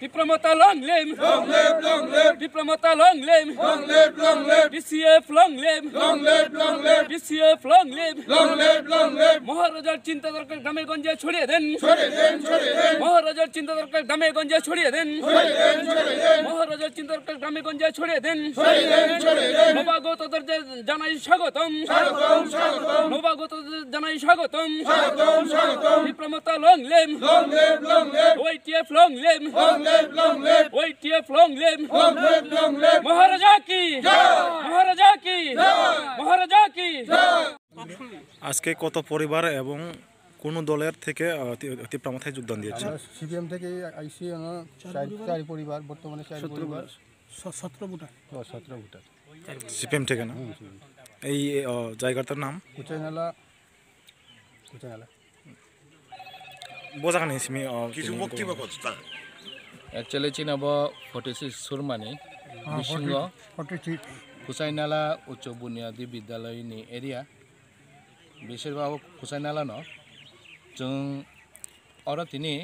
Diplomata long live, long live, long live, Diplomata long live, long live, long live, DCF long live, long live, long live, DCF long live, long live, long live, মহারাজার চিন্তাধারাকে গ্রামে গঞ্জে ছড়িয়ে দেন, ছড়িয়ে দেন, ছড়িয়ে দেন, মহারাজার চিন্তাধারাকে গ্রামে গঞ্জে ছড়িয়ে দেন, ছড়িয়ে দেন, ছড়িয়ে দেন, মহারাজার চিন্তাধারাকে গ্রামে গঞ্জে ছড়িয়ে দেন, ছড়িয়ে দেন, ছড়িয়ে দেন, নবাগতদের জানাই স্বাগতম, স্বাগতম, স্বাগতম, নবাগতদের জানাই স্বাগতম, স্বাগতম, স্বাগতম, ডিপ্লোমাতা long live, long live, long live, YTF long live, long live, long live, YTF long live, long live, long live, মহারাজা কি মহারাজা কি মহারাজা কি। আজকে কত পরিবার এবং কোন দলের থেকে তিপ্রামাথায় যোগদান দিয়েছে? সিপিএম থেকে আইসি চার পরিবার, বর্তমানে 17 ভোটার। 17 ভোটার সিপিএম থেকে না? এই জায়গাটার নাম কুচাইনালা বোঝা নেই সিমি কিছু বক্তব্য করছে। Actually, Chinabo 46 Surmani, Bishingo, Kusainala, Uchobunia, di Bidalai ni area. Bishirba Kusainala no. Jung Oratini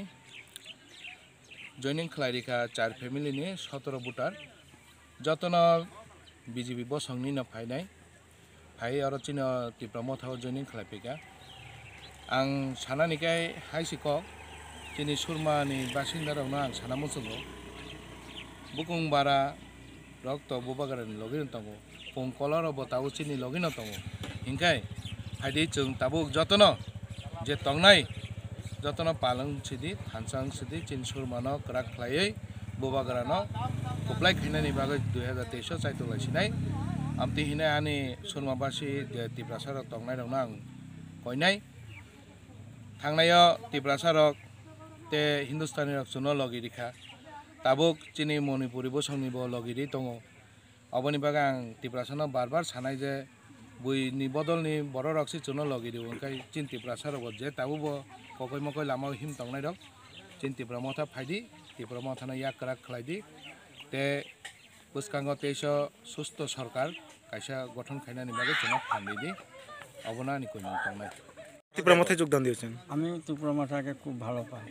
joining Clarika, Char family ni, Sotoro Butar, Jotona BGB boss on Nina Painai, Pai Orachino, the promoter joining Clapica, Ang Sananikai, Haisiko. Kini surma ni basinda rok nang sana musugo bukung bara rok to bubagaran login tongo pong kolor botau chini login tongo hingkai haidi chung tabuk jotono je tongnai jotono palang chidi thansang chidi chin surma no krak khlai bubagaran no koplai khinani bagai 2023 chaito laisinai amti hinai ani surma basi tibrasar tongnai rok nang koinai thangnayo tibrasar te Hindustani raksuno logi dikha tabuk chini Manipuri bosongni bo logi di tongo aboni bagang tiprasano barbar sanai je bui ni bodol ni boro raksi chuno logi di onkai chin tiprasaro bo je tabu bo kokoi mokoi lama him tongnai rok chin tipramotha phaidi tipramotha na yak krak khlaidi te buskango teso susto sarkar kaisa গঠন খাইনানি বাগে chuno phamdi di abona ni koi tongnai। তিপ্রামাথায় যোগদান দিয়েছেন? আমি ত্রিপুরা মাথাকে খুব ভালো পাই,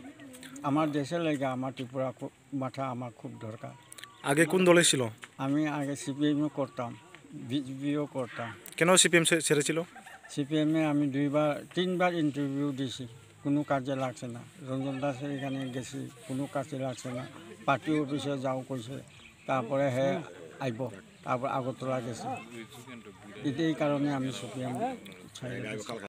আমার দেশের লেগে আমার ত্রিপুরা মাথা আমার খুব দরকার। আগে কোন দলে ছিল? আমি আগে সিপিএমও করতাম, বিজেপিও করতাম। কেন সিপিএম ছেড়েছিল? সিপিএমে আমি 3বার ইন্টারভিউ দিয়েছি, কোনো কাজে লাগছে না। রঞ্জন দাসের এখানে গেছি, কোনো কাজে লাগছে না। পার্টি অফিসে যাও কইছে, তারপরে হে আইব, তারপর আগরতলা গেছি। এই কারণে আমি সিপিএম ছেড়ে